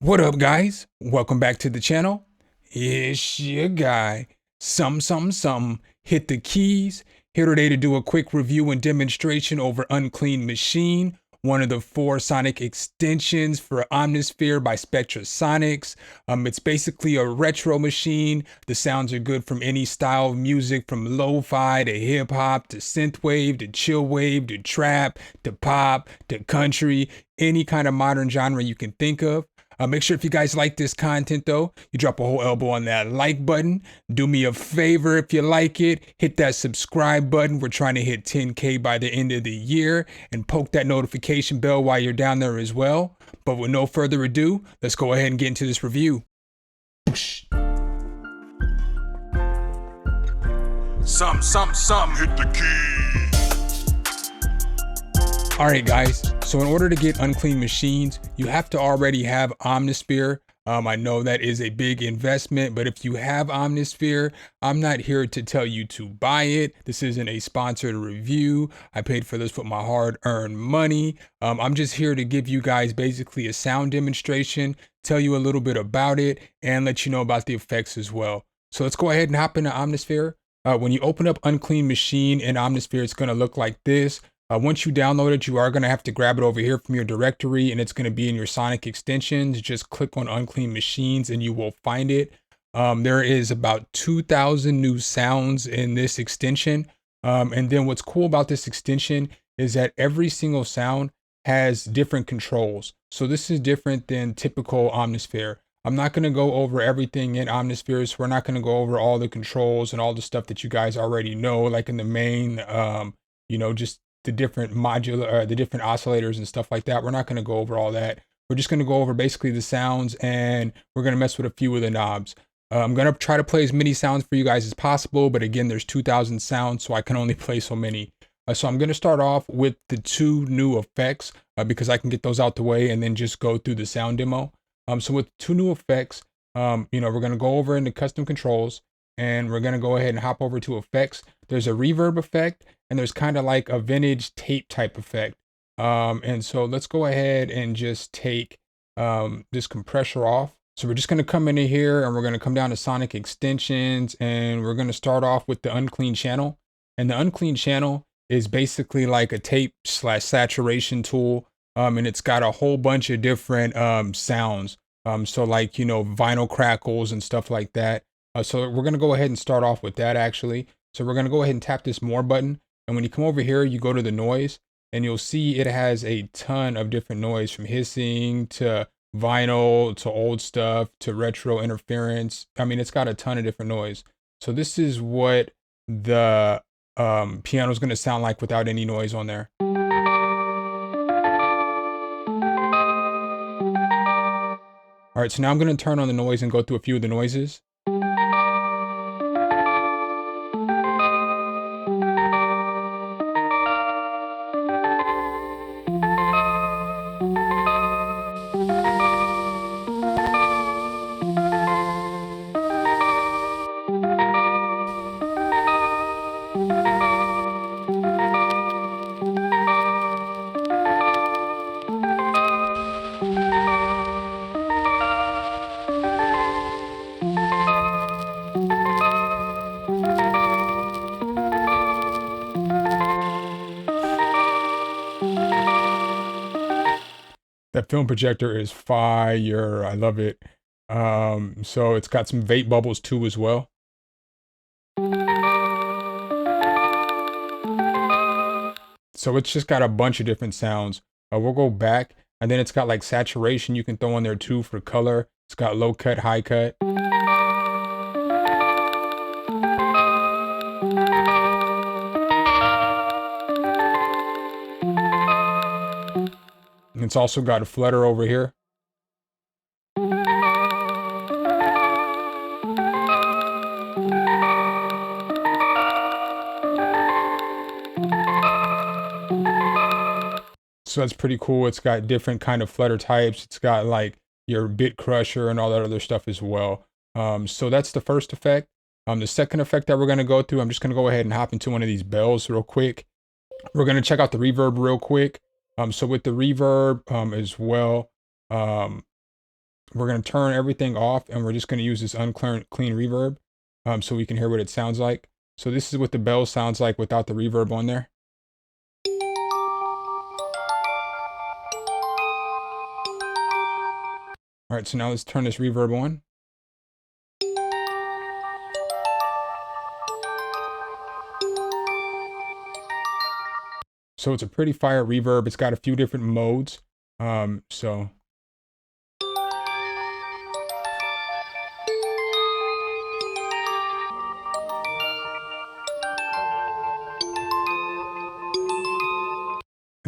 What up, guys? Welcome back to the channel. It's your guy, SumnSumnSumn. Hit the keys. Here today to do a quick review and demonstration over Unclean Machine, one of the 4 sonic extensions for Omnishpere by Spectrasonics. It's basically a retro machine. The sounds are good from any style of music, from lo-fi to hip-hop to synthwave to chillwave to trap to pop to country, any kind of modern genre you can think of. Make sure if you guys like this content though, you drop a whole elbow on that like button. Do me a favor if you like it, hit that subscribe button. We're trying to hit 10K by the end of the year, and poke that notification bell while you're down there as well. But with no further ado, let's go ahead and get into this review. Some, hit the key. All right, guys. So in order to get Unclean Machines, you have to already have Omnishpere. I know that is a big investment, but if you have Omnishpere, I'm not here to tell you to buy it. This isn't a sponsored review. I paid for this with my hard-earned money. I'm just here to give you guys basically a sound demonstration, tell you a little bit about it, and let you know about the effects as well. So let's go ahead and hop into Omnishpere. When you open up Unclean Machine in Omnishpere, it's going to look like this. Once you download it, you are going to have to grab it over here from your directory, and it's going to be in your Sonic extensions. Just click on Unclean Machines and you will find it. There is about 2,000 new sounds in this extension. And then what's cool about this extension is that every single sound has different controls. So this is different than typical Omnishpere. I'm not going to go over everything in Omnishpere, so we're not going to go over all the controls and all the stuff that you guys already know, like in the main, just the different the different oscillators and stuff like that. We're not going to go over all that. We're just going to go over basically the sounds, and we're going to mess with a few of the knobs. I'm going to try to play as many sounds for you guys as possible, but again, there's 2,000 sounds, so I can only play so many. So I'm going to start off with the 2 new effects because I can get those out the way and then just go through the sound demo. So with 2 new effects, we're going to go over into custom controls, and we're going to go ahead and hop over to effects. There's a reverb effect, and there's kind of like a vintage tape type effect. And so let's go ahead and just take this compressor off. So we're just going to come into here, and we're going to come down to Sonic extensions, and we're going to start off with the Unclean Channel. And the Unclean Channel is basically like a tape / saturation tool. And it's got a whole bunch of different sounds. So like, vinyl crackles and stuff like that. So we're going to go ahead and start off with that actually. So we're going to go ahead and tap this more button. And when you come over here, you go to the noise, and you'll see it has a ton of different noise, from hissing to vinyl to old stuff to retro interference. I mean, it's got a ton of different noise. So this is what the piano is going to sound like without any noise on there. All right, so now I'm going to turn on the noise and go through a few of the noises. That film projector is fire. I love it. So it's got some vape bubbles too as well. So it's just got a bunch of different sounds. We'll go back, and then it's got like saturation you can throw in there too for color. It's got low cut, high cut. And it's also got a flutter over here. So that's pretty cool. It's got different kind of flutter types. It's got like your bit crusher and all that other stuff as well. So that's the first effect. The second effect that we're going to go through, I'm just going to go ahead and hop into one of these bells real quick. We're going to check out the reverb real quick. So with the reverb as well, we're going to turn everything off, and we're just going to use this Unclean Reverb so we can hear what it sounds like. So this is what the bell sounds like without the reverb on there. All right, so now let's turn this reverb on. So it's a pretty fire reverb. It's got a few different modes. And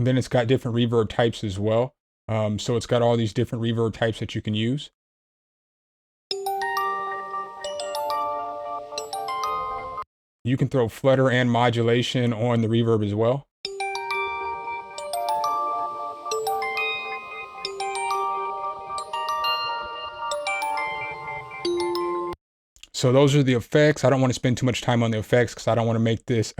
then it's got different reverb types as well. So it's got all these different reverb types that you can use. You can throw flutter and modulation on the reverb as well. So those are the effects. I don't want to spend too much time on the effects because I don't want to make this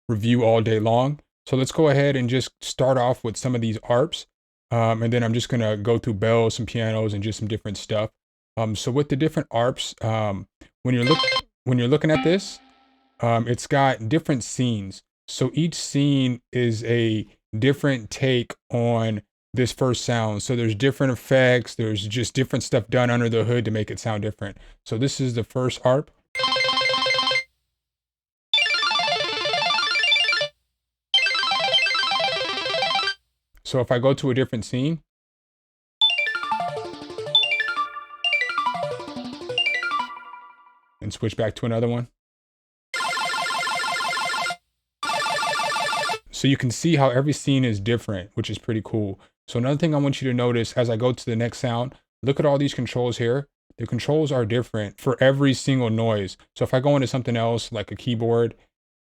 review all day long. So let's go ahead and just start off with some of these ARPs. And then I'm just going to go through bells, some pianos, and just some different stuff. So with the different ARPs, when you're looking at this, it's got different scenes. So each scene is a different take on this first sound. So there's different effects. There's just different stuff done under the hood to make it sound different. So this is the first ARP. So if I go to a different scene, and switch back to another one. So you can see how every scene is different, which is pretty cool. So another thing I want you to notice as I go to the next sound, look at all these controls here. The controls are different for every single noise. So if I go into something else like a keyboard,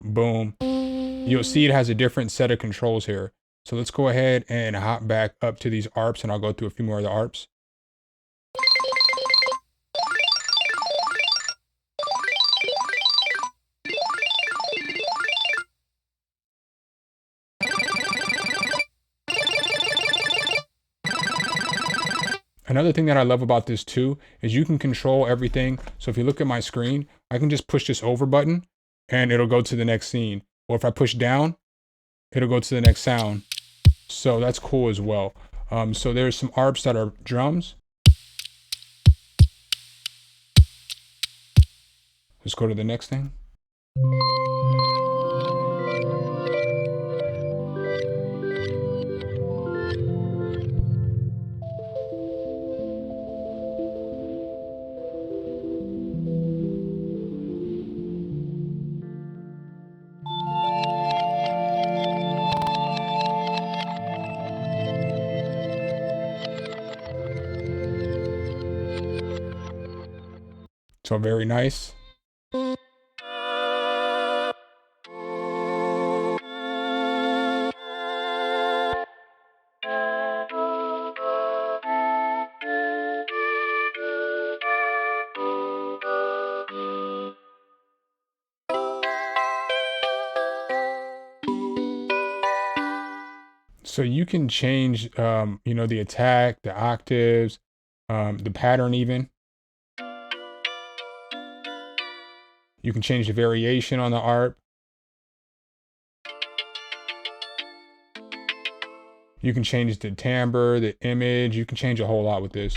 boom, you'll see it has a different set of controls here. So let's go ahead and hop back up to these ARPs, and I'll go through a few more of the ARPs. Another thing that I love about this too is you can control everything. So if you look at my screen, I can just push this over button and it'll go to the next scene. Or if I push down, it'll go to the next sound. So that's cool as well. So there's some ARPs that are drums. Let's go to the next thing. So very nice. So you can change, the attack, the octaves, the pattern even. You can change the variation on the ARP. You can change the timbre, the image. You can change a whole lot with this.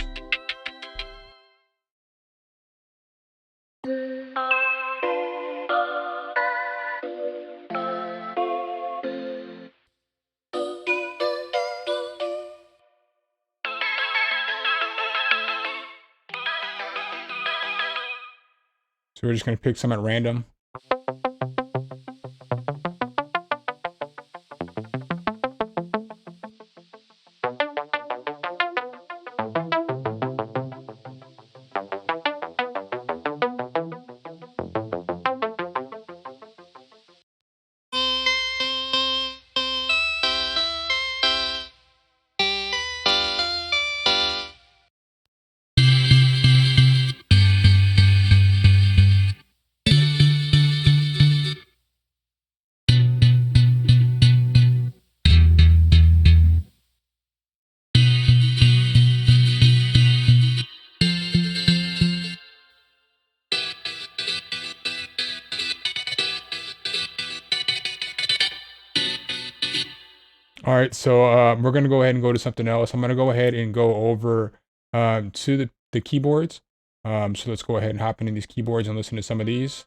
So we're just going to pick some at random. All right, so we're gonna go ahead and go to something else. I'm gonna go ahead and go over to the keyboards. So let's go ahead and hop into these keyboards and listen to some of these.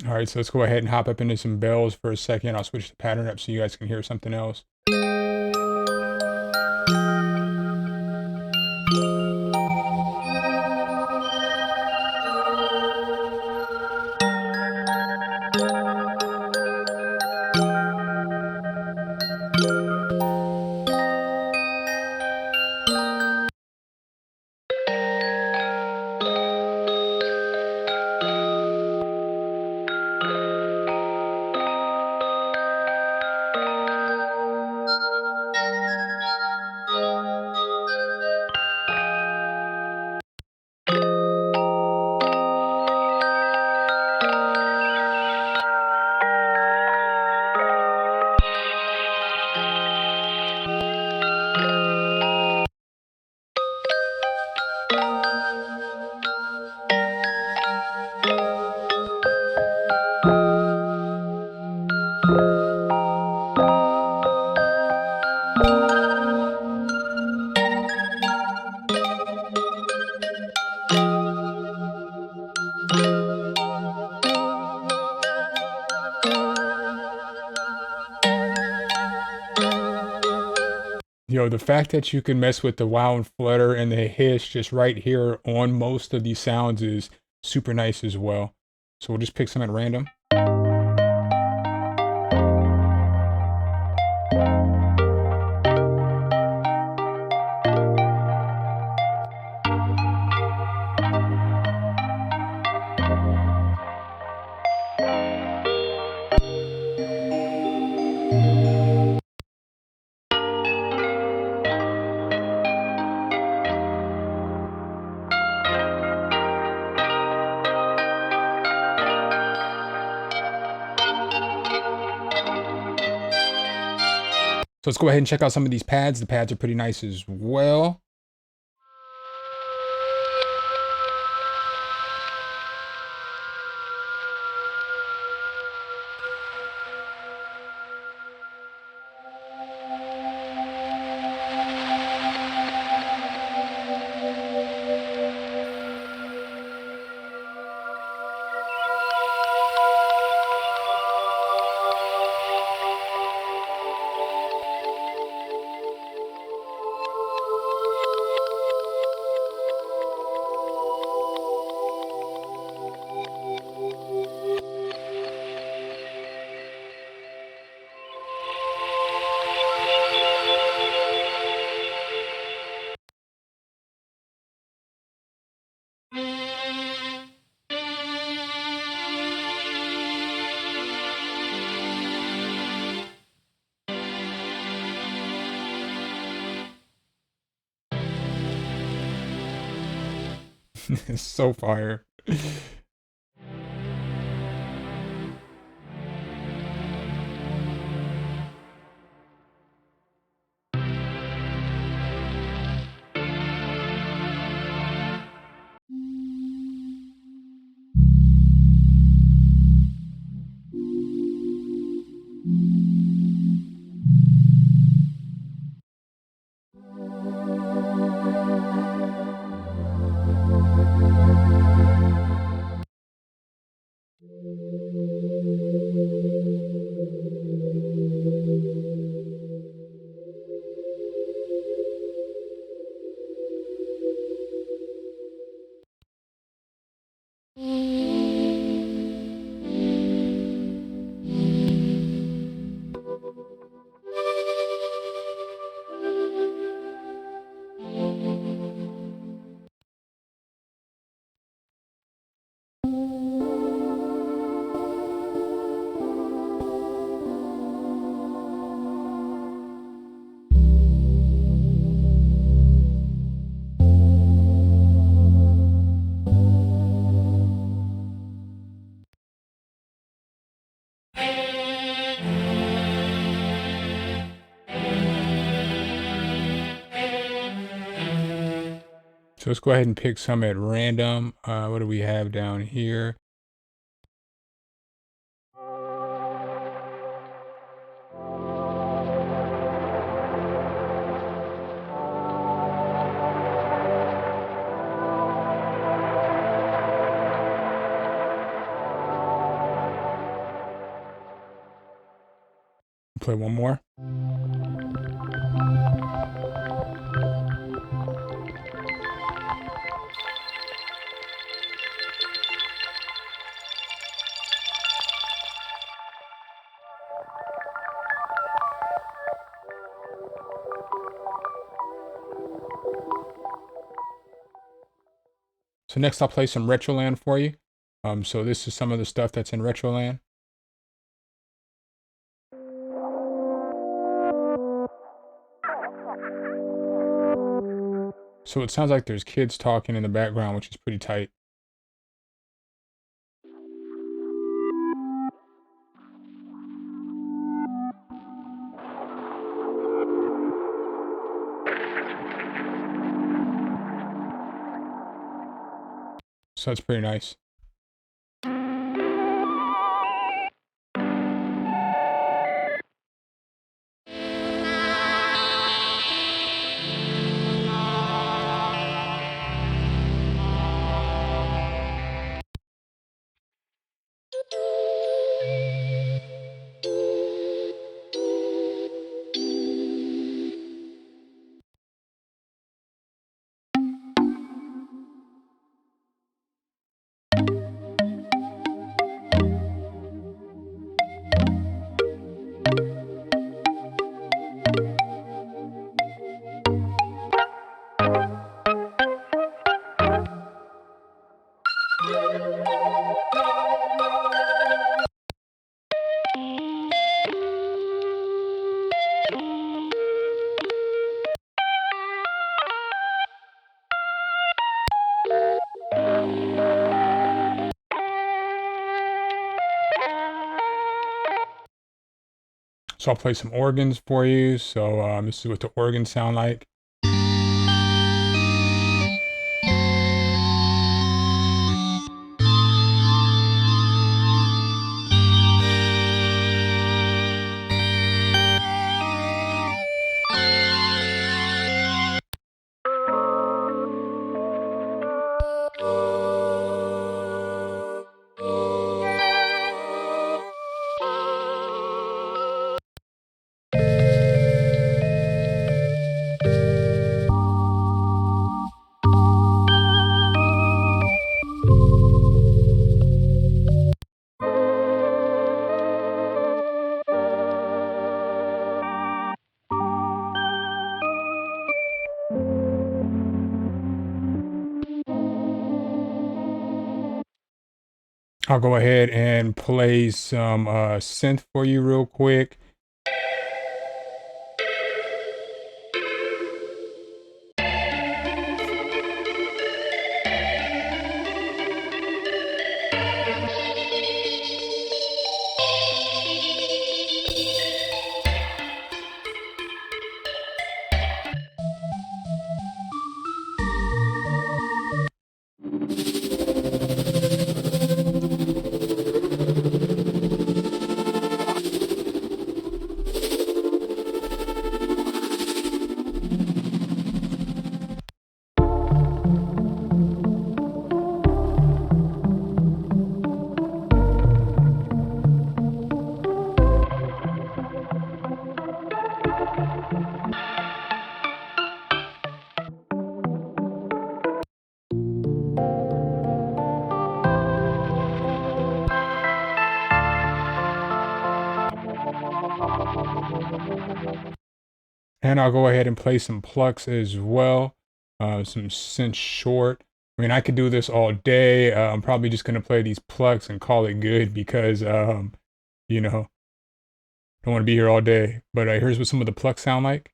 All right, so let's go ahead and hop up into some bells for a second. I'll switch the pattern up so you guys can hear something else. Yo, the fact that you can mess with the wow and flutter and the hiss just right here on most of these sounds is super nice as well. So we'll just pick some at random. So let's go ahead and check out some of these pads. The pads are pretty nice as well. It's so fire. So let's go ahead and pick some at random. What do we have down here? Play one more. So next I'll play some Retroland for you. So this is some of the stuff that's in Retroland. So it sounds like there's kids talking in the background, which is pretty tight. So that's pretty nice. So I'll play some organs for you. So this is what the organs sound like. I'll go ahead and play some synth for you real quick. And I'll go ahead and play some plucks as well. Some synth short. I mean, I could do this all day. I'm probably just gonna play these plucks and call it good because, you know, don't want to be here all day. But here's what some of the plucks sound like.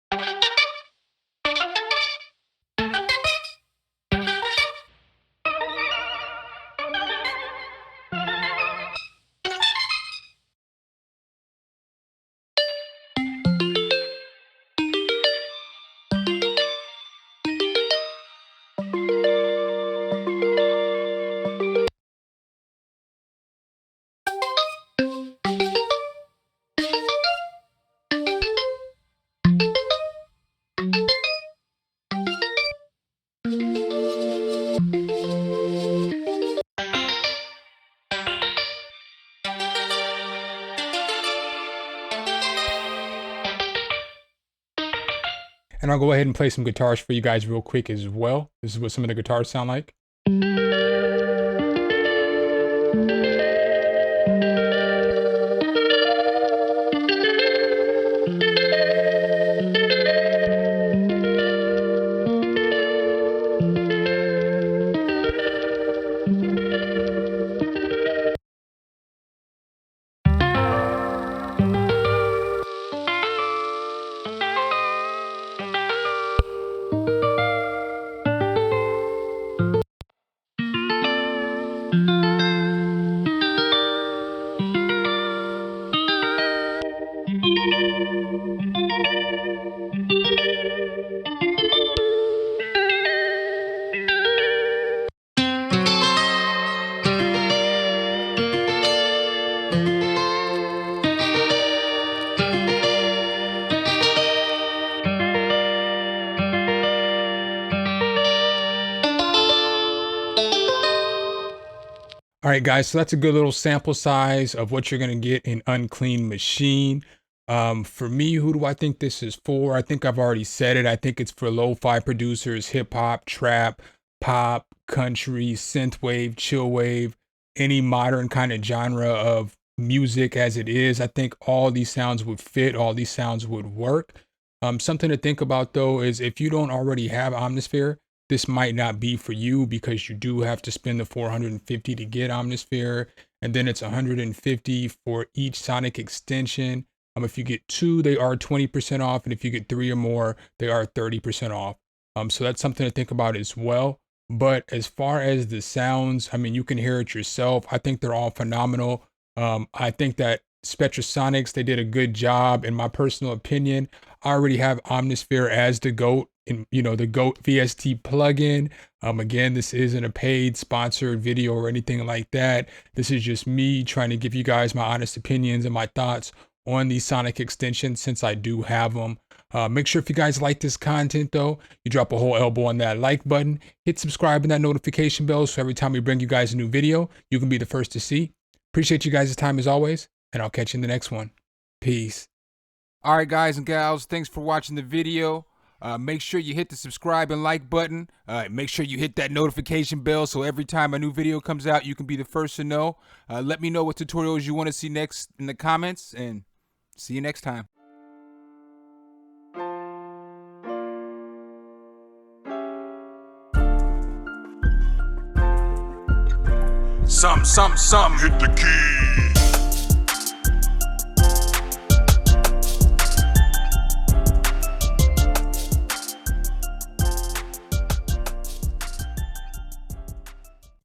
And I'll go ahead and play some guitars for you guys real quick as well. This is what some of the guitars sound like. All right, guys, so that's a good little sample size of what you're going to get in Unclean Machine. For me, who do I think this is for? I think I've already said it. I think it's for lo-fi producers, hip hop, trap, pop, country, synthwave, chillwave, any modern kind of genre of music as it is. I think all these sounds would fit, all these sounds would work. Something to think about though is if you don't already have Omnishpere, this might not be for you because you do have to spend the $450 to get Omnishpere, and then it's $150 for each sonic extension. If you get 2, they are 20% off, and if you get 3 or more, they are 30% off. So that's something to think about as well. But as far as the sounds, I mean, you can hear it yourself. I think they're all phenomenal. I think that Spectrasonics, they did a good job. In my personal opinion, I already have Omnishpere as the GOAT, in the GOAT VST plugin. Again, this isn't a paid sponsored video or anything like that. This is just me trying to give you guys my honest opinions and my thoughts on these sonic extensions since I do have them. Make sure if you guys like this content though, you drop a whole elbow on that like button, hit subscribe and that notification bell so every time we bring you guys a new video, you can be the first to see. Appreciate you guys' time as always, and I'll catch you in the next one. Peace. All right, guys and gals, thanks for watching the video. Make sure you hit the subscribe and like button. Make sure you hit that notification bell so every time a new video comes out, you can be the first to know. Let me know what tutorials you want to see next in the comments, and see you next time. Sum, hit the key.